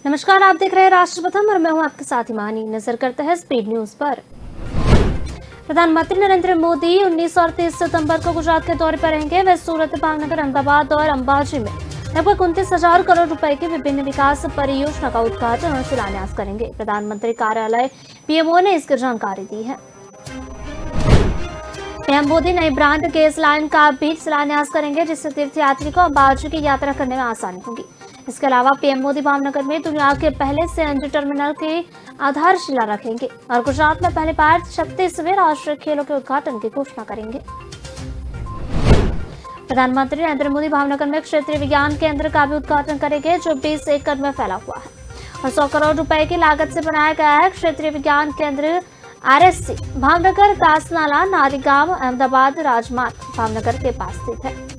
नमस्कार, आप देख रहे हैं राष्ट्र प्रथम और मैं हूं आपके साथ हिमानी। नजर करते हैं स्पीड न्यूज पर। प्रधानमंत्री नरेंद्र मोदी 19 और 30 सितंबर को गुजरात के दौरे पर रहेंगे। वे सूरत, भावनगर, अहमदाबाद और अंबाजी में लगभग 29,000 करोड़ रुपए की विभिन्न विकास परियोजना का उद्घाटन और शिलान्यास करेंगे। प्रधानमंत्री कार्यालय पीएमओ ने इसकी जानकारी दी है। पीएम मोदी नई ब्रांड गैस लाइन का भी शिलान्यास करेंगे, जिससे तीर्थयात्री को अंबाजी की यात्रा करने में आसानी होगी। इसके अलावा पीएम मोदी भावनगर में दुनिया के पहले सीएनजी टर्मिनल की आधारशिला रखेंगे और गुजरात में पहली बार 36वें राष्ट्रीय खेलों के उद्घाटन की घोषणा करेंगे। प्रधानमंत्री नरेंद्र मोदी भावनगर में क्षेत्रीय विज्ञान केंद्र का भी उद्घाटन करेंगे, जो 20 एकड़ में फैला हुआ है और 100 करोड़ रुपए की लागत से बनाया गया है। क्षेत्रीय विज्ञान केंद्र RSC भावनगर, दासनाला, नारीगांव, अहमदाबाद राजमार्ग भावनगर के पास स्थित है।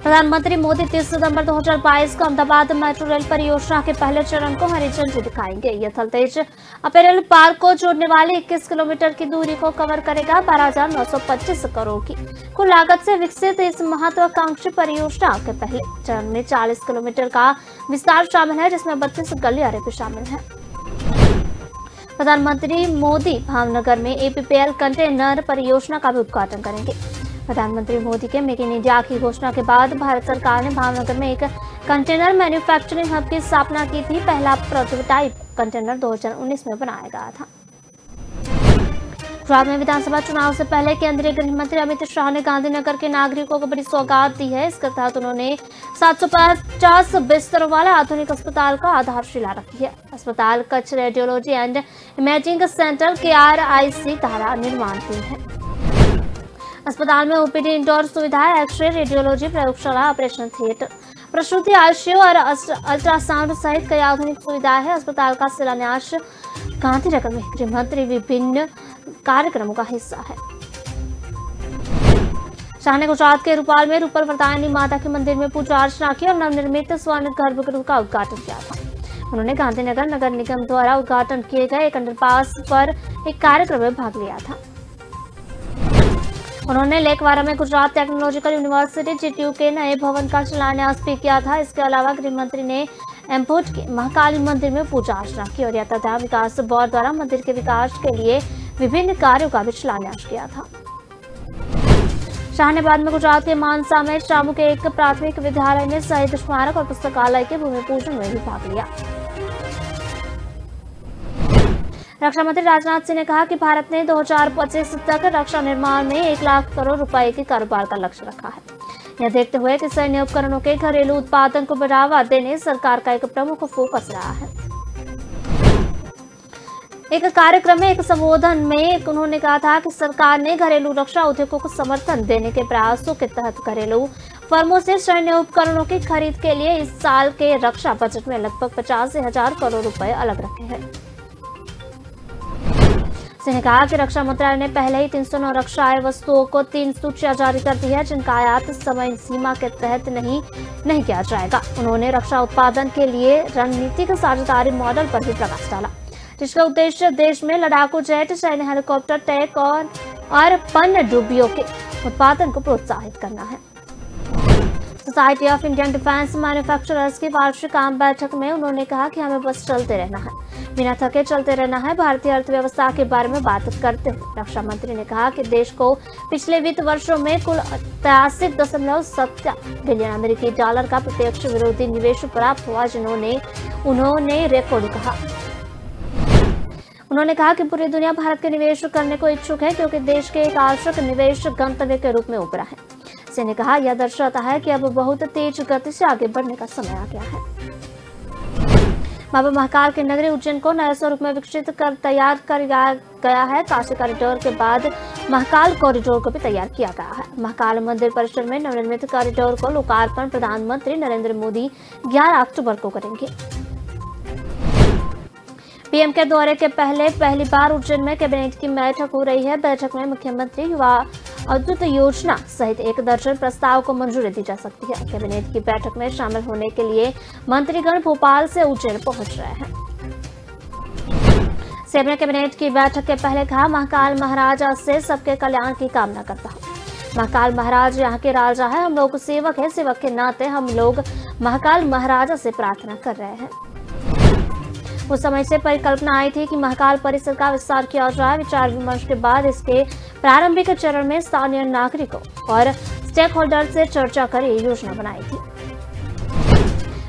प्रधानमंत्री मोदी 30 सितंबर 2022 को अहमदाबाद मेट्रो रेल परियोजना के पहले चरण को हरी झंडी दिखाएंगे। यह थलतेज अपेरल पार्क को जोड़ने वाली 21 किलोमीटर की दूरी को कवर करेगा। 12,925 करोड़ की कुल लागत से विकसित इस महत्वाकांक्षी परियोजना के पहले चरण में 40 किलोमीटर का विस्तार शामिल है, जिसमें 32 गलियारे भी शामिल है। प्रधानमंत्री मोदी भावनगर में APPL कंटेनर परियोजना का भी उद्घाटन करेंगे। प्रधानमंत्री मोदी के मेक इन इंडिया की घोषणा के बाद भारत सरकार ने भावनगर में एक कंटेनर मैन्युफैक्चरिंग हब की स्थापना की थी। पहला प्रोटोटाइप कंटेनर 2019 में बनाया गया था। गुजरात में विधानसभा चुनाव से पहले केंद्रीय गृह मंत्री अमित शाह ने गांधीनगर के नागरिकों को बड़ी सौगात दी है। इसके तहत उन्होंने 750 बिस्तरों वाला आधुनिक अस्पताल का आधारशिला रखी है। अस्पताल Kutch radiology and imaging centre KRIC द्वारा निर्माणाधीन है। अस्पताल में OPD, इंडोर सुविधाएं, एक्सरे, रेडियोलॉजी प्रयोगशाला, ऑपरेशन थिएटर, प्रसूति ICU और अल्ट्रासाउंड सहित कई आधुनिक सुविधाएं हैं। अस्पताल का शिलान्यास गांधीनगर में गृह मंत्री विभिन्न कार्यक्रमों का हिस्सा है। शाह ने गुजरात के रूपाल में रूपल वरदायनी माता के मंदिर में पूजा अर्चना की और नवनिर्मित स्वर्ण गर्भगृह का उद्घाटन किया था। उन्होंने गांधीनगर नगर निगम द्वारा उद्घाटन किए गए एक अंडरपास पर एक कार्यक्रम में भाग लिया था। उन्होंने लेकवारा में गुजरात टेक्नोलॉजिकल यूनिवर्सिटी GTU के नए भवन का शिलान्यास भी किया था। इसके अलावा गृह मंत्री ने एम्पोट के महाकाली मंदिर में पूजा अर्चना की और यातायात विकास बोर्ड द्वारा मंदिर के विकास के लिए विभिन्न कार्यों का भी शिलान्यास किया था। शाह ने बाद में गुजरात के मानसा में शामू के एक प्राथमिक विद्यालय में शहीद स्मारक और पुस्तकालय के भूमि पूजन में भी भाग लिया। रक्षा मंत्री राजनाथ सिंह ने कहा कि भारत ने 2025 तक रक्षा निर्माण में 1 लाख करोड़ रुपए के कारोबार का लक्ष्य रखा है। यह देखते हुए कि सैन्य उपकरणों के घरेलू उत्पादन को बढ़ावा देने सरकार का एक प्रमुख फोकस रहा है। एक कार्यक्रम में एक संबोधन में उन्होंने कहा था कि सरकार ने घरेलू रक्षा उद्योगों को समर्थन देने के प्रयासों के तहत घरेलू फर्मों से सैन्य उपकरणों की खरीद के लिए इस साल के रक्षा बजट में लगभग 85,000 करोड़ रुपए अलग रखे हैं। सिंह ने कहा कि रक्षा मंत्रालय ने पहले ही 309 रक्षा वस्तुओं को 3 सूचियां जारी कर दी है, जिनका आयात समय सीमा के तहत नहीं किया जाएगा। उन्होंने रक्षा उत्पादन के लिए रणनीतिक साझेदारी मॉडल पर भी प्रकाश डाला, जिसका उद्देश्य देश में लड़ाकू जेट, सैन्य हेलीकॉप्टर, टैंक और पनडुब्बियों के उत्पादन को प्रोत्साहित करना है। Society of Indian defence manufacturers की वार्षिक आम बैठक में उन्होंने कहा कि हमें बस चलते रहना है, बिना थके चलते रहना है। भारतीय अर्थव्यवस्था के बारे में बात करते हुए रक्षा मंत्री ने कहा कि देश को पिछले वित्त वर्षों में कुल 83.7 बिलियन अमेरिकी डॉलर का प्रत्यक्ष विरोधी निवेश प्राप्त हुआ, उन्होंने रिकॉर्ड कहा। उन्होंने कहा कि पूरी दुनिया भारत के निवेश करने को इच्छुक है, क्योंकि देश के एक आकर्षक निवेश गंतव्य के रूप में उभरा है। सिंह ने कहा, यह दर्शाता है कि अब बहुत तेज गति से आगे बढ़ने का समय आ गया है। बाबा महाकाल की नगरी उज्जैन को नए स्वरूप में विकसित कर तैयार कर गया है। काशी कॉरिडोर के बाद महाकाल कॉरिडोर को भी तैयार किया गया है। महाकाल मंदिर परिसर में नवनिर्मित कॉरिडोर को लोकार्पण प्रधानमंत्री नरेंद्र मोदी 11 अक्टूबर को करेंगे। पीएम के दौरे के पहली बार उज्जैन में कैबिनेट की बैठक हो रही है। बैठक में मुख्यमंत्री युवा अद्भुत योजना सहित 1 दर्जन प्रस्ताव को मंजूरी दी जा सकती है। कैबिनेट की बैठक में शामिल होने के लिए मंत्रीगण भोपाल से उज्जैन पहुंच रहे हैं। सीएम ने कैबिनेट की बैठक के पहले कहा, महाकाल महाराज से सबके कल्याण की कामना करता हूँ। महाकाल महाराज यहाँ के राजा है, हम लोग सेवक हैं। सेवक के नाते हम लोग महाकाल महाराजा से प्रार्थना कर रहे हैं। उस समय से परिकल्पना आई थी कि महाकाल परिसर का विस्तार किया जाए। विचार विमर्श के बाद इसके प्रारंभिक चरण में स्थानीय नागरिकों और स्टेक होल्डर से चर्चा कर ये योजना बनाई थी।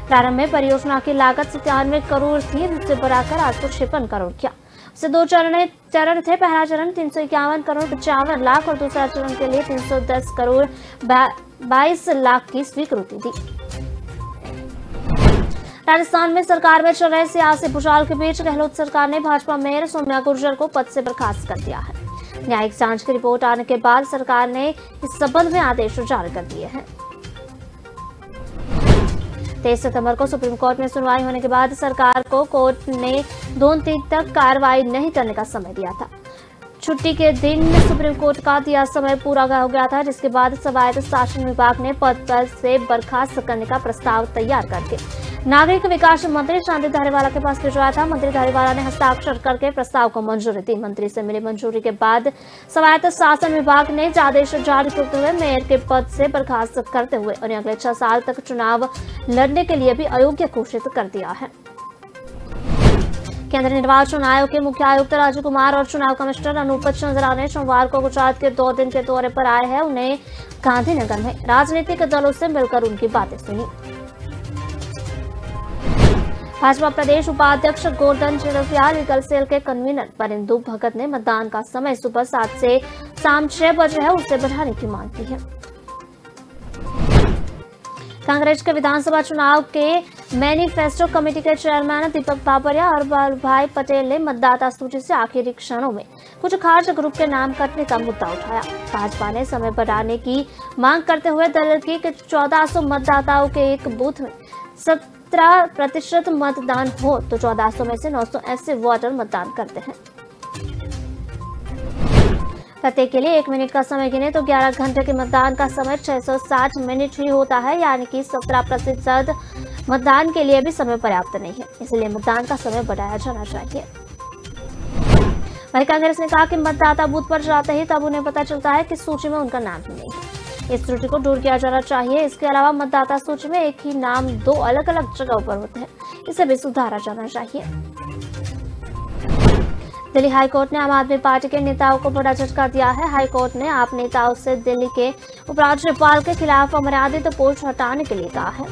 प्रारंभ में परियोजना की लागत 97 करोड़ थी, जिससे बढ़ाकर 856 करोड़ किया। उससे दो चरण थे। पहला चरण 351 करोड़ 55 लाख और दूसरा चरण के लिए 310 करोड़ 22 लाख की स्वीकृति दी। राजस्थान में सरकार में चल रहे सियासी भूचाल के बीच गहलोत सरकार ने भाजपा मेयर सौम्या गुर्जर को पद से बर्खास्त कर दिया है। न्यायिक जांच की रिपोर्ट आने के बाद सरकार ने इस संबंध में आदेश जारी कर दिए हैं। 23 सितंबर को सुप्रीम कोर्ट में सुनवाई होने के बाद सरकार को कोर्ट ने 2 तक कार्रवाई नहीं करने का समय दिया था। छुट्टी के दिन सुप्रीम कोर्ट का दिया समय पूरा हो गया था, जिसके बाद स्वायत्त शासन विभाग ने पद से बर्खास्त करने का प्रस्ताव तैयार करके नागरिक विकास मंत्री शांति धारीवाला के पास भिजवाया था। मंत्री धारीवाला ने हस्ताक्षर करके प्रस्ताव को मंजूरी दी। मंत्री से मिली मंजूरी के बाद स्वायत्त शासन विभाग ने आदेश जारी करते हुए मेयर के पद से बर्खास्त करते हुए उन्हें अगले 6 साल तक चुनाव लड़ने के लिए भी अयोग्य घोषित कर दिया है। केंद्रीय निर्वाचन आयोग के मुख्य आयुक्त राजीव कुमार और चुनाव कमिश्नर अनूप चंद्रा ने सोमवार को गुजरात के 2 दिन के दौरे पर आए हैं। उन्हें गांधीनगर में राजनीतिक दलों से मिलकर उनकी बातें सुनी। भाजपा प्रदेश उपाध्यक्ष गोवर्धन चिरफिया लीगल सेल के कन्वीनर परिंदु भगत ने मतदान का समय सुबह 7 से शाम 6 बजे है उसे बढ़ाने की मांग की है। कांग्रेस के विधानसभा चुनाव के मैनिफेस्टो कमेटी के चेयरमैन दीपक बाबरिया और वल्लभभाई पटेल ने मतदाता सूची से आखिरी क्षणों में कुछ खास ग्रुप के नाम कटने का मुद्दा उठाया। भाजपा ने समय बढ़ाने की मांग करते हुए दल की 1400 मतदाताओं के एक बूथ में 17% मतदान हो तो 1400 में से 980 वोटर मतदान करते हैं। प्रत्येक के लिए 1 मिनट का समय गिने तो 11 घंटे के मतदान का समय 660 मिनट ही होता है, यानी कि 17% मतदान के लिए भी समय पर्याप्त नहीं है। इसलिए मतदान का समय बढ़ाया जाना चाहिए। वहीं कांग्रेस ने कहा कि मतदाता बूथ पर जाते ही तब उन्हें पता चलता है कि सूची में उनका नाम ही नहीं है। इस त्रुटि को दूर किया जाना चाहिए। इसके अलावा मतदाता सूची में एक ही नाम 2 अलग अलग जगहों पर होते हैं, इसे भी सुधारा जाना चाहिए। दिल्ली हाईकोर्ट ने आम आदमी पार्टी के नेताओं को बड़ा झटका दिया है। हाईकोर्ट ने आप नेताओं से दिल्ली के उपराज्यपाल के खिलाफ अमर्यादित पोस्ट हटाने के लिए कहा है।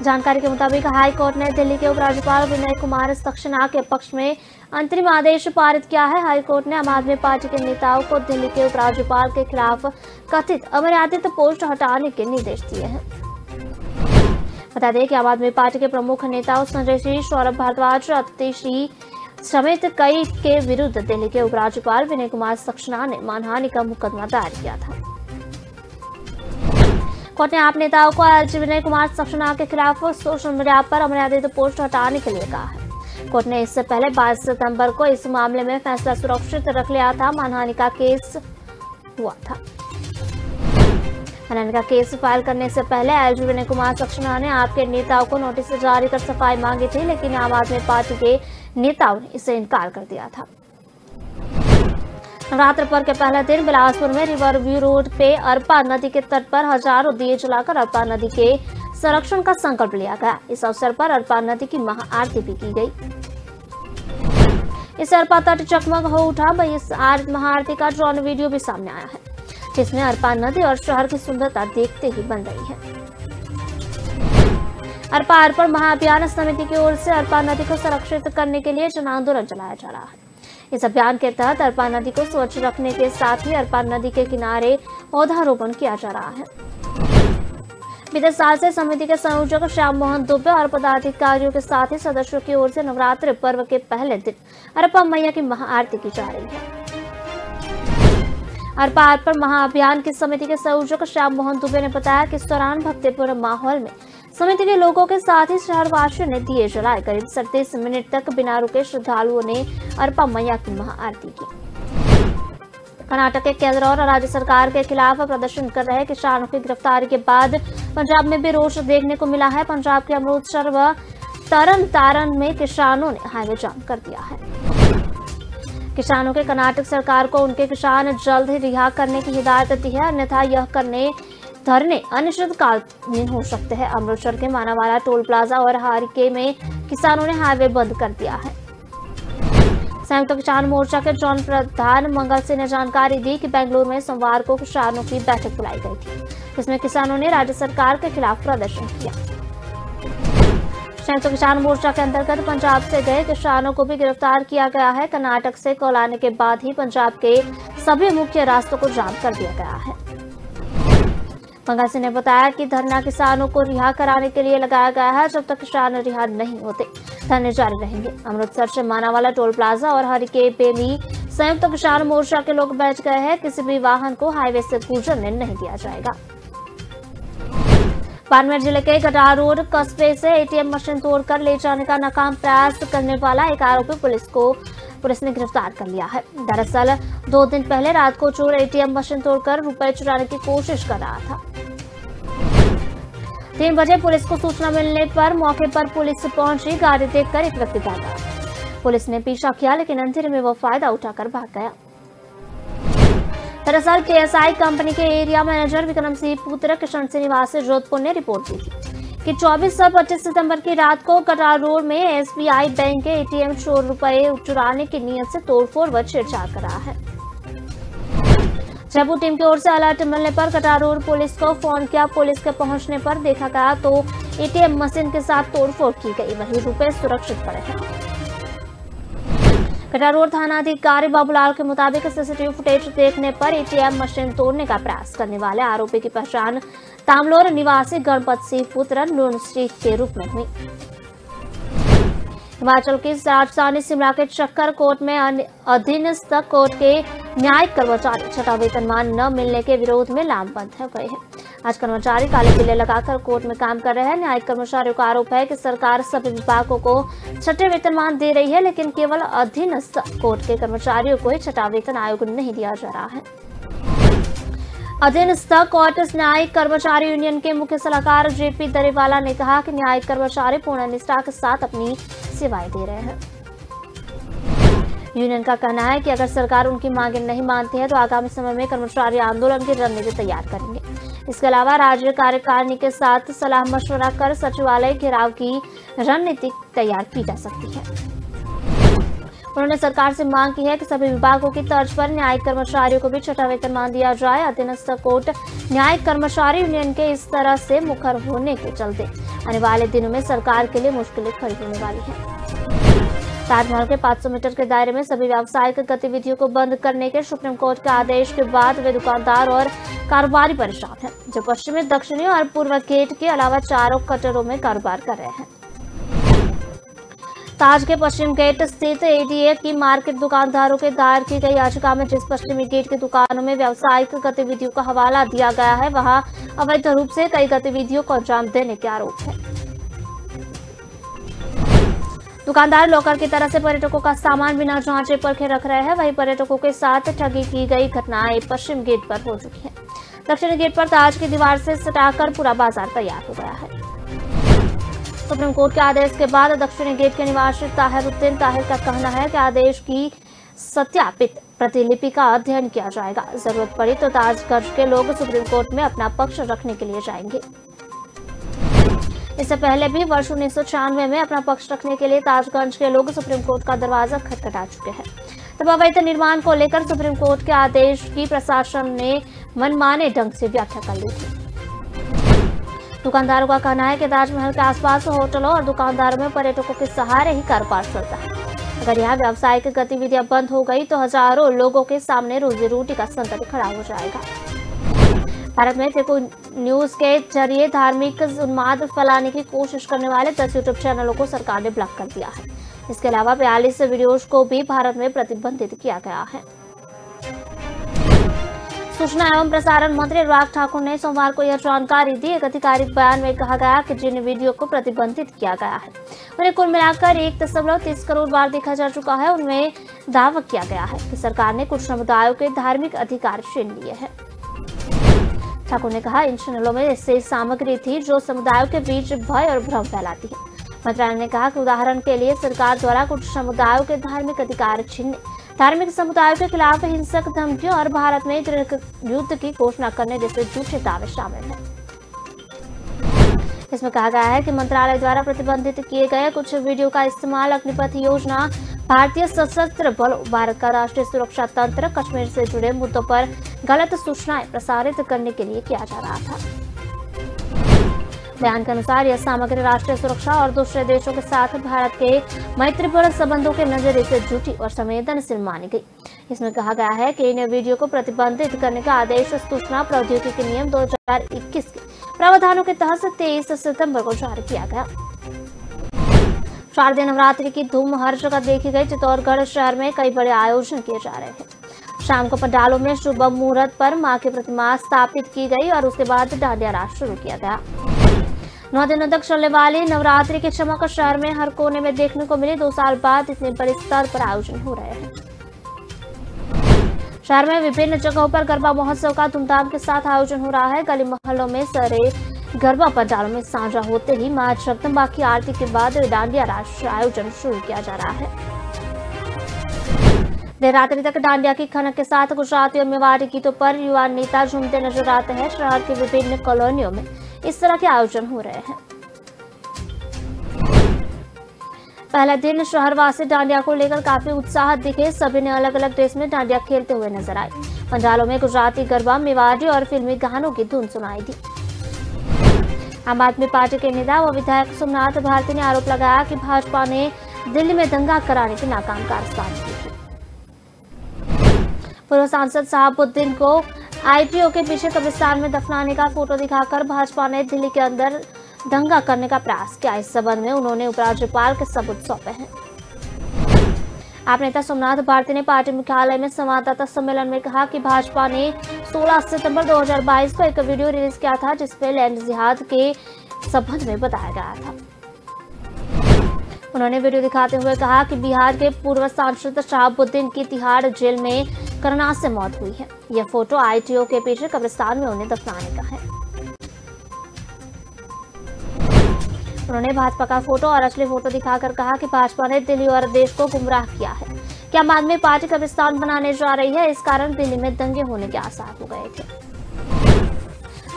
जानकारी के मुताबिक हाईकोर्ट ने दिल्ली के उपराज्यपाल विनय कुमार सक्सेना के पक्ष में अंतरिम आदेश पारित किया है। हाईकोर्ट ने आम आदमी पार्टी के नेताओं को दिल्ली के उपराज्यपाल के खिलाफ कथित अमर्यादित पोस्ट हटाने के निर्देश दिए हैं। बता दें कि आम आदमी पार्टी के प्रमुख नेताओं संजय सिंह, सौरभ भारद्वाज, अतिशी समेत कई के विरुद्ध दिल्ली के उपराज्यपाल विनय कुमार सक्सेना ने मानहानि का मुकदमा दायर किया था। कोर्ट ने आप नेताओं को एलजी विनय कुमार सक्सेना के खिलाफ सोशल मीडिया पर अमर्यादित पोस्ट हटाने के लिए कहा है। कोर्ट ने इससे पहले 22 सितंबर को इस मामले में फैसला सुरक्षित रख लिया था। मानहानि का केस हुआ था। मानहानि का केस फाइल करने से पहले एलजी विनय कुमार सक्सेना ने आपके नेताओं को नोटिस जारी कर सफाई मांगी थी, लेकिन आम आदमी पार्टी के नेताओं ने इसे इनकार कर दिया था। नवरात्र पर्व के पहले दिन बिलासपुर में रिवर व्यू रोड पे अरपा नदी के तट पर हजारों दिए जलाकर अरपा नदी के संरक्षण का संकल्प लिया गया। इस अवसर पर अरपा नदी की महाआरती भी की गई। इस अरपा तट जगमग हो उठा। इस महाआरती का ड्रोन वीडियो भी सामने आया है, जिसमें अरपा नदी और शहर की सुंदरता देखते ही बन रही है। अरपा अर्पण महाअभियान समिति की ओर से अरपा नदी को संरक्षित करने के लिए जन आंदोलन चलाया जा रहा है। इस अभियान के तहत अरपा नदी को स्वच्छ रखने के साथ ही अरपा नदी के किनारे पौधारोपण किया जा रहा है। बीते साल से समिति के संयोजक श्याम मोहन दुबे और पदाधिकारियों के साथ ही सदस्यों की ओर से नवरात्र पर्व के पहले दिन अरपा मैया की महाआरती की जा रही है। अरपा अर्पण महाअभियान की समिति के संयोजक श्याम मोहन दुबे ने बताया कि इस दौरान भक्तिपूर्ण माहौल में समिति के लोगों के साथ ही शहरवासियों ने दिए जलाए। करीब 37 मिनट तक बिना रुके श्रद्धालुओं ने अरपा मैया की महाआरती की। कर्नाटक के केंद्र और राज्य सरकार के खिलाफ प्रदर्शन कर रहे किसानों की गिरफ्तारी के बाद पंजाब में भी रोष देखने को मिला है। पंजाब के अमृतसर व तरन तारण में किसानों ने हाईवे जाम कर दिया है। किसानों के कर्नाटक सरकार को उनके किसान जल्द ही रिहा करने की हिदायत दी है, अन्यथा यह करने धरने अनिश्चितकालीन हो सकते हैं। अमृतसर के मानावाला टोल प्लाजा और हारिके में किसानों ने हाईवे बंद कर दिया है। संयुक्त किसान मोर्चा के जॉन प्रधान मंगल सिंह ने जानकारी दी कि बेंगलुरु में सोमवार को किसानों की बैठक बुलाई गई थी, जिसमें किसानों ने राज्य सरकार के खिलाफ प्रदर्शन किया। संयुक्त किसान मोर्चा के अंतर्गत पंजाब से गए किसानों को भी गिरफ्तार किया गया है। कर्नाटक से कॉल आने के बाद ही पंजाब के सभी मुख्य रास्तों को जाम कर दिया गया है। मंगल सिंह ने बताया कि धरना किसानों को रिहा कराने के लिए लगाया गया है। जब तक किसान रिहा नहीं होते धरने जारी रहेंगे। अमृतसर से मानावाला टोल प्लाजा और हरिके पे भी संयुक्त किसान मोर्चा के लोग बैठ गए हैं। किसी भी वाहन को हाईवे से गुजरने नहीं दिया जाएगा। बाड़मेर जिले के गटार रोड कस्बे से एटीएम मशीन तोड़कर ले जाने का नाकाम प्रयास करने वाला एक आरोपी पुलिस ने गिरफ्तार कर लिया है। दरअसल 2 दिन पहले रात को चोर एटीएम मशीन तोड़कर रुपए चुराने की कोशिश कर रहा था। 3 बजे पुलिस को सूचना मिलने पर मौके पर पुलिस पहुंची। गाड़ी देखकर एक व्यक्ति भागा। पुलिस ने पीछा किया, लेकिन अंधेरे में वो फायदा उठाकर भाग गया। दरअसल केएसआई कंपनी के एरिया मैनेजर विक्रम सिंह पुत्र किशन सिंह निवासी जोधपुर ने रिपोर्ट दी थी कि 24 और 25 सितंबर की रात को कटार रोड में एसबीआई बैंक के एटीएम चोर रुपए चुराने की नीयत से तोड़फोड़ व छेड़छाड़ कर रहा है। जयपुर टीम की ओर से अलर्ट मिलने पर कटार रोड पुलिस को फोन किया। पुलिस के पहुंचने पर देखा गया तो एटीएम मशीन के साथ तोड़फोड़ की गई, वहीं रुपए सुरक्षित पड़े हैं। कटार रोड थाना अधिकारी बाबूलाल के मुताबिक सीसीटीवी फुटेज देखने पर एटीएम मशीन तोड़ने का प्रयास करने वाले आरोपी की पहचान तामलोर निवासी गणपत सिंह पुत्र नूनश्री के रूप में हुई। हिमाचल की राजधानी शिमला के चक्कर कोर्ट में अधीनस्थ कोर्ट के न्यायिक कर्मचारी छठा वेतनमान न मिलने के विरोध में लामबंद हो गए हैं। आज कर्मचारी काले बिल्ले लगाकर कोर्ट में काम कर रहे हैं। न्यायिक कर्मचारियों का आरोप है कि सरकार सभी विभागों को छठे वेतनमान दे रही है, लेकिन केवल अधीनस्थ कोर्ट के कर्मचारियों को ही छठा वेतन आयोग नहीं दिया जा रहा है। अधीनस्थ कोर्ट न्यायिक कर्मचारी यूनियन के मुख्य सलाहकार जेपी दरेवाला ने कहा कि न्यायिक कर्मचारी पूर्ण निष्ठा के साथ अपनी सेवाएं दे रहे हैं। यूनियन का कहना है कि अगर सरकार उनकी मांगे नहीं मानती है तो आगामी समय में कर्मचारी आंदोलन की रणनीति तैयार करेंगे। इसके अलावा राज्य कार्यकारिणी के साथ सलाह मशवरा कर सचिवालय घेराव की रणनीति तैयार की जा सकती है। उन्होंने सरकार से मांग की है कि सभी विभागों की तर्ज पर न्यायिक कर्मचारियों को भी छठा वेतनमान दिया जाए। अधीनस्थ कोर्ट न्यायिक कर्मचारी यूनियन के इस तरह से मुखर होने के चलते आने वाले दिनों में सरकार के लिए मुश्किलें खड़ी होने वाली है। ताजमहल के 500 मीटर के दायरे में सभी व्यावसायिक गतिविधियों को बंद करने के सुप्रीम कोर्ट के आदेश के बाद वे दुकानदार और कारोबारी परेशान हैं, जो पश्चिमी, दक्षिणी और पूर्व गेट के अलावा चारों कटरों में कारोबार कर रहे हैं। ताज के पश्चिम गेट स्थित एडीए की मार्केट दुकानदारों के दायर की गई याचिका में जिस पश्चिमी गेट की दुकानों में व्यावसायिक गतिविधियों का हवाला दिया गया है, वहां अवैध रूप से कई गतिविधियों को अंजाम देने के आरोप है। दुकानदार लॉकर की तरह से पर्यटकों का सामान बिना जांचे परखे रख रहे हैं। वहीं पर्यटकों के साथ ठगी की गई घटनाएं पश्चिम गेट पर हो चुकी है। दक्षिणी गेट पर ताज की दीवार से सटाकर पूरा बाजार तैयार हो गया है। सुप्रीम कोर्ट के आदेश के बाद दक्षिणी गेट के निवासी ताहिरुद्दीन ताहिर का कहना है कि आदेश की सत्यापित प्रतिलिपि का अध्ययन किया जाएगा। जरूरत पड़ी तो ताजगंज के लोग सुप्रीम कोर्ट में अपना पक्ष रखने के लिए जाएंगे। इससे पहले भी वर्ष 1996 में अपना पक्ष रखने के लिए ताजगंज के लोग सुप्रीम कोर्ट का दरवाजा खटखटा चुके हैं। तब अवैध निर्माण को लेकर सुप्रीम कोर्ट के आदेश की प्रशासन ने मनमाने ढंग से व्याख्या कर ली थी। दुकानदारों का कहना है कि ताजमहल के आसपास होटलों और दुकानदारों में पर्यटकों के सहारे ही कारोबार चलता है। अगर यहाँ व्यावसायिक गतिविधियां बंद हो गई तो हजारों लोगों के सामने रोजी रोटी का संकट खड़ा हो जाएगा। भारत में फेक न्यूज के जरिए धार्मिक उन्माद फैलाने की कोशिश करने वाले 10 यूट्यूब चैनलों को सरकार ने ब्लॉक कर दिया है। इसके अलावा 42 वीडियोज को भी भारत में प्रतिबंधित किया गया है। सूचना एवं प्रसारण मंत्री अनुराग ठाकुर ने सोमवार को यह जानकारी दी। एक आधिकारिक बयान में कहा गया कि जिन वीडियो को प्रतिबंधित किया गया है उन्हें कुल मिलाकर 1.30 करोड़ बार देखा जा चुका है। उनमें दावा किया गया है कि सरकार ने कुछ समुदायों के धार्मिक अधिकार छीन लिए हैं। ठाकुर ने कहा, इन चैनलों में ऐसी सामग्री थी जो समुदायों के बीच भय और भ्रम फैलाती है। मंत्रालय ने कहा कि उदाहरण के लिए सरकार द्वारा कुछ समुदायों के धार्मिक अधिकार छीनने, धार्मिक समुदायों के खिलाफ हिंसक धमकियों और भारत में गृह युद्ध की घोषणा करने जैसे झूठे दावे शामिल हैं। इसमें कहा गया है कि मंत्रालय द्वारा प्रतिबंधित किए गए कुछ वीडियो का इस्तेमाल अग्निपथ योजना, भारतीय सशस्त्र बलों, भारत का राष्ट्रीय सुरक्षा तंत्र, कश्मीर से जुड़े मुद्दों पर गलत सूचनाएं प्रसारित करने के लिए किया जा रहा था। बयान के अनुसार यह सामग्री राष्ट्रीय सुरक्षा और दूसरे देशों के साथ भारत के मैत्रीपूर्ण संबंधों के नजरिए से झूठी और संवेदनशील मानी गई। इसमें कहा गया है कि इन वीडियो को प्रतिबंधित करने का आदेश सूचना प्रौद्योगिकी नियम 2021 के प्रावधानों के तहत 23 सितंबर को जारी किया गया। शारदीय नवरात्रि की धूम हर जगह देखी गई। चित्तौड़गढ़ शहर में कई बड़े आयोजन किए जा रहे हैं। शाम को पंडालों में शुभ मुहूर्त पर मां की प्रतिमा स्थापित की गई और उसके बाद डांडिया रास शुरू किया गया। 9 दिनों तक चलने वाली नवरात्रि की चमक शहर में हर कोने में देखने को मिली। 2 साल बाद इतने बड़े स्तर पर आयोजन हो रहे हैं। शहर में विभिन्न जगहों पर गरबा महोत्सव का धूमधाम के साथ आयोजन हो रहा है। गली मोहल्लों में सारे गरबा पंडालों में साझा होते ही मां जगदम्बा की आरती के बाद डांडिया रास आयोजन शुरू किया जा रहा है। देर रात्रि तक डांडिया की खनक के साथ गुजराती और मेवाड़ी गीतों पर युवा नेता झूमते नजर आते हैं। शहर की विभिन्न कॉलोनियों में इस तरह के आयोजन हो रहे हैं। पहले दिन शहरवासी डांडिया को लेकर काफी उत्साह दिखे। सभी ने अलग अलग ड्रेस में डांडिया खेलते हुए नजर आए। पंडालों में गुजराती गरबा, मेवाड़ी और फिल्मी गानों की धुन सुनाई दी। आम आदमी पार्टी के नेता व विधायक सोमनाथ भारती ने आरोप लगाया कि भाजपा ने दिल्ली में दंगा कराने की नाकाम कारस्तानी की थी। पूर्व सांसद शहाबुद्दीन को आईटीओ के पीछे कब्रिस्तान में दफनाने का फोटो दिखाकर भाजपा ने दिल्ली के अंदर दंगा करने का प्रयास किया। इस संबंध में उन्होंने उपराज्यपाल के सबूत सौंपे हैं। आप नेता सोमनाथ भारती ने पार्टी मुख्यालय में संवाददाता सम्मेलन में कहा कि भाजपा ने 16 सितंबर 2022 को एक वीडियो रिलीज किया था जिसपे लैंड जिहाद के संबंध में बताया गया था। उन्होंने वीडियो दिखाते हुए कहा कि बिहार के पूर्व सांसद शहाबुद्दीन की तिहाड़ जेल में कोरोना से मौत हुई है। यह फोटो आईटीओ के पीछे कब्रिस्तान में उन्हें दफनाने का है। उन्होंने भाजपा का फोटो और असली फोटो दिखाकर कहा कि भाजपा ने दिल्ली और देश को गुमराह किया है। कि आम आदमी पार्टी कब्रिस्तान बनाने जा रही है, इस कारण दिल्ली में दंगे होने के आसार हो गए थे।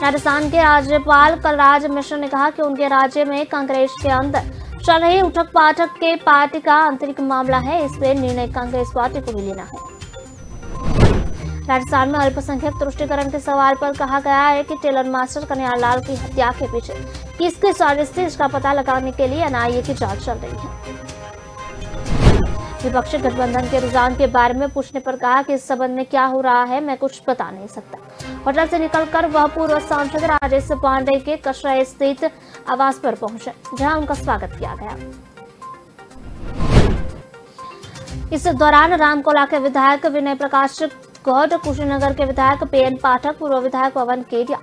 राजस्थान के राज्यपाल कलराज मिश्र ने कहा कि उनके राज्य में कांग्रेस के अंदर चल रही उठक पाठक के पार्टी का आंतरिक मामला है। इस पर निर्णय कांग्रेस पार्टी को भी लेना है। राजस्थान में अल्पसंख्यक तुष्टिकरण के सवाल पर कहा गया है कि टेलर मास्टर कन्हैयालाल की हत्या के पीछे किसकी साजिश थी, इसका पता लगाने के लिए एनआईए की जांच चल रही है। विपक्षी गठबंधन के रुझान के बारे में पूछने पर कहा कि इस संबंध में क्या हो रहा है मैं कुछ बता नहीं सकता। होटल से निकलकर वह पूर्व सांसद राजेश पांडे के कशरा स्थित आवास पर पहुंचे, जहां उनका स्वागत किया गया। इस दौरान रामकोला के विधायक विनय प्रकाश गौड़, कुशीनगर के विधायक पीएन पाठक, पूर्व विधायक पवन केडिया,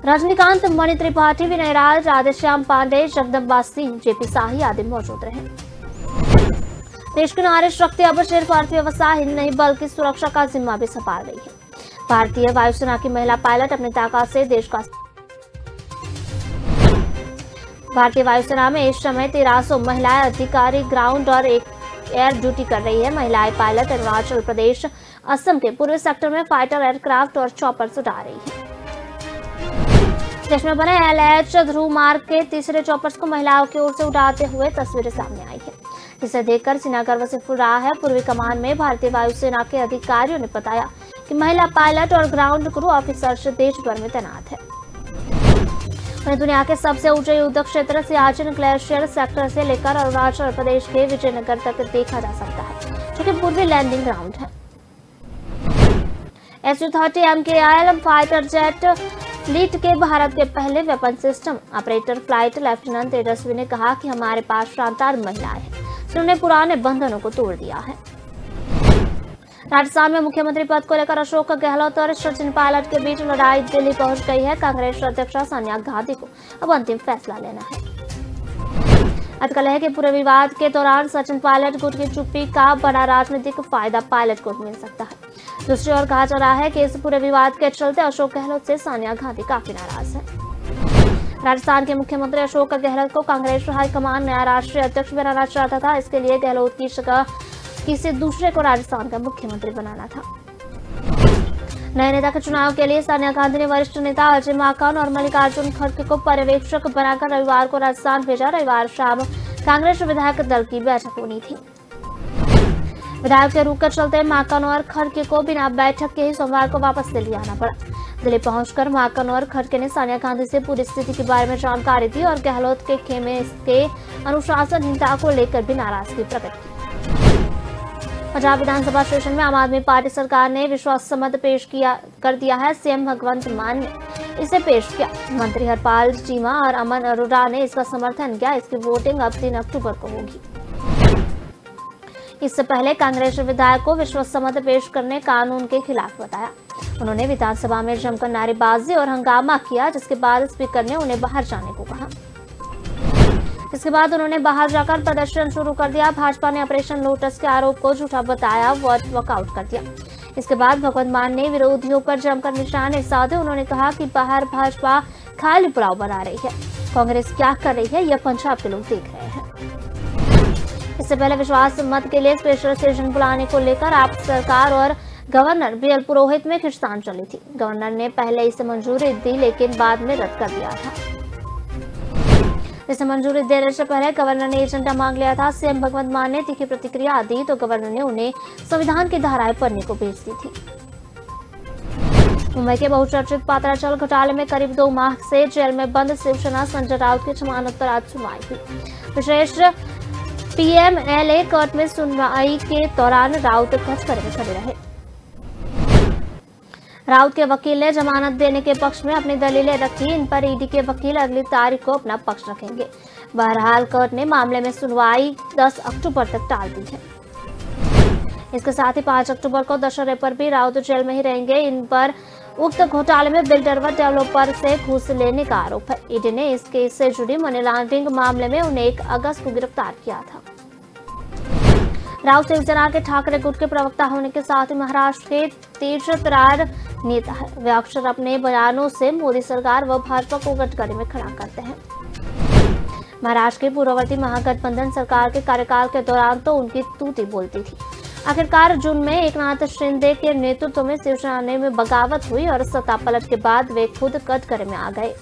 रजनीकांत, मणि त्रिपाठी, विनय राज, राधेश्याम पांडे, जगदम्बा सिंह, जेपी शाही आदि मौजूद रहे। देश की नारी शक्ति अब सिर्फ अर्थव्यवस्था ही नहीं बल्कि सुरक्षा का जिम्मा भी संभाल रही है। भारतीय वायुसेना की महिला पायलट अपनी ताकत से देश का भारतीय वायुसेना में इस समय 1300 महिलाएं अधिकारी ग्राउंड और एयर ड्यूटी कर रही है। महिलाएं पायलट अरुणाचल प्रदेश, असम के पूर्वी सेक्टर में फाइटर एयरक्राफ्ट और चॉपर्स उड़ा रही है। देश में बने LH ध्रुव मार्ग के तीसरे चॉपर्स को महिलाओं की ओर से उड़ाते हुए तस्वीरें सामने आई है, जिसे देखकर सीना गर्व से फूल रहा है। पूर्वी कमान में भारतीय वायुसेना के अधिकारियों ने बताया कि महिला पायलट और ग्राउंड क्रू ऑफिसर्स देश भर में तैनात है। वहीं दुनिया के सबसे ऊंचे युद्ध क्षेत्र सियाचिन ग्लेशियर सेक्टर से लेकर अरुणाचल प्रदेश के विजयनगर तक देखा जा सकता है, जो कि पूर्वी लैंडिंग ग्राउंड है। Su-30 MKI fighter jet fleet के भारत के पहले weapon system operator flight lieutenant Tejaswi ने कहा कि हमारे पास शानदार महिलाएं हैं, जिन्होंने पुराने बंधनों को तोड़ दिया है। राजस्थान में मुख्यमंत्री पद को लेकर अशोक गहलोत और सचिन पायलट के बीच लड़ाई दिल्ली पहुंच गई है। कांग्रेस अध्यक्ष सोनिया गांधी को अब अंतिम फैसला लेना है। अटकल है कि पूरे विवाद के दौरान सचिन पायलट गुट की चुप्पी का बड़ा राजनीतिक फायदा पायलट को मिल सकता है। दूसरी ओर कहा जा रहा है कि इस पूरे विवाद के चलते अशोक गहलोत से सोनिया गांधी काफी नाराज है। राजस्थान के मुख्यमंत्री अशोक गहलोत को कांग्रेस हाईकमान नया राष्ट्रीय अध्यक्ष बनाना चाहता था। इसके लिए गहलोत की जगह किसी दूसरे को राजस्थान का मुख्यमंत्री बनाना था। नए नेता के चुनाव के लिए सोनिया गांधी ने वरिष्ठ नेता अजय माकन और मल्लिकार्जुन खड़गे को पर्यवेक्षक बनाकर रविवार को राजस्थान भेजा। रविवार शाम कांग्रेस विधायक दल की बैठक होनी थी। विधायक के रुख के चलते माकन और खड़गे को बिना बैठक के ही सोमवार को वापस दिल्ली आना पड़ा। दिल्ली पहुंचकर माकन और खड़गे ने सोनिया गांधी से पूरी स्थिति के बारे में जानकारी दी और गहलोत के खेमे के अनुशासनहीनता को लेकर भी नाराजगी प्रकट की। पंजाब विधानसभा सेशन में आम आदमी पार्टी सरकार ने विश्वास मत पेश कर दिया है। सीएम भगवंत मान ने इसे पेश किया। मंत्री हरपाल चीमा और अमन अरोड़ा ने इसका समर्थन किया। इसकी वोटिंग अब 3 अक्टूबर को होगी। इससे पहले कांग्रेस विधायक को विश्वास मत पेश करने कानून के खिलाफ बताया। उन्होंने विधानसभा में जमकर नारेबाजी और हंगामा किया, जिसके बाद स्पीकर ने उन्हें बाहर जाने को कहा। इसके बाद उन्होंने बाहर जाकर प्रदर्शन शुरू कर दिया। भाजपा ने ऑपरेशन लोटस के आरोप को झूठा बताया, वॉकआउट कर दिया। इसके बाद भगवंत मान ने विरोधियों पर जमकर निशाने साधे। उन्होंने कहा कि बाहर भाजपा खाली पुलाव बना रही है, कांग्रेस क्या कर रही है यह पंजाब के लोग देख रहे हैं। इससे पहले विश्वास मत के लिए स्पेशल सेशन बुलाने को लेकर आप सरकार और गवर्नर बीएल पुरोहित में खिंचतान चली थी। गवर्नर ने पहले इसे मंजूरी दी, लेकिन बाद में रद्द कर दिया था। इसे मंजूरी देने से पहले गवर्नर ने एजेंडा मांग लिया था। सीएम भगवंत मान ने तीखी प्रतिक्रिया दी तो गवर्नर ने उन्हें संविधान की धाराएं पढ़ने को भेज दी थी। मुंबई के बहुचर्चित पात्राचल घोटाले में करीब 2 माह से जेल में बंद शिवसेना संजय राउत की जमानत पर आज सुनवाई हुई। विशेष पीएमएलए कोर्ट में सुनवाई के दौरान राउत कचहरी में खड़े रहे। राउत के वकील ने जमानत देने के पक्ष में अपनी दलीलें रखी। इन पर ईडी के वकील अगली तारीख को अपना पक्ष रखेंगे। बहरहाल कोर्ट ने मामले में सुनवाई 10 अक्टूबर तक टाल दी है। इसके साथ ही 5 अक्टूबर को दशहरे पर भी राउत जेल में ही रहेंगे। इन पर उक्त घोटाले में बिल्डर व डेवलपर से घूस लेने का आरोप है। ईडी ने इस केस से जुड़ी मनी लॉन्ड्रिंग मामले में उन्हें 1 अगस्त को गिरफ्तार किया था। राउत शिवसेना के ठाकरे गुट के प्रवक्ता होने के साथ ही महाराष्ट्र के तेजतर्रार नेता है। वे अक्सर अपने बयानों से मोदी सरकार व भाजपा को कटघरे में खड़ा करते हैं। महाराष्ट्र की पूर्ववर्ती महागठबंधन सरकार के कार्यकाल के दौरान तो उनकी तूती बोलती थी। आखिरकार जून में एकनाथ शिंदे के नेतृत्व में शिवसेना में बगावत हुई और सत्ता पलट के बाद वे खुद कटघरे में आ गए।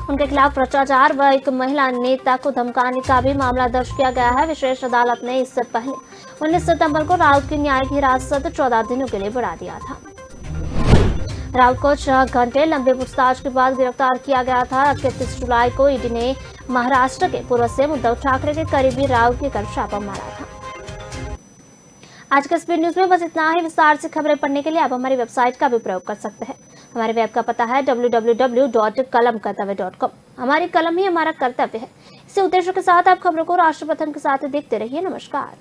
उनके खिलाफ भ्रष्टाचार व एक महिला नेता को धमकाने का भी मामला दर्ज किया गया है। विशेष अदालत ने इससे पहले 19 सितंबर को राउत की न्यायिक हिरासत 14 दिनों के लिए बढ़ा दिया था। राउत को 6 घंटे लंबे पूछताछ के बाद गिरफ्तार किया गया था। 31 जुलाई को ईडी ने महाराष्ट्र के पूर्व सीएम उद्धव ठाकरे के करीबी राउत के घर छापा मारा था। आज के स्पीड न्यूज में बस इतना ही। विस्तार से खबरें पढ़ने के लिए आप हमारी वेबसाइट का भी प्रयोग कर सकते हैं। हमारे वेब का पता है www.kalamkartavya.com। हमारी कलम ही हमारा कर्तव्य है। इसी उद्देश्य के साथ आप खबरों को राष्ट्रप्रथम के साथ देखते रहिए। नमस्कार।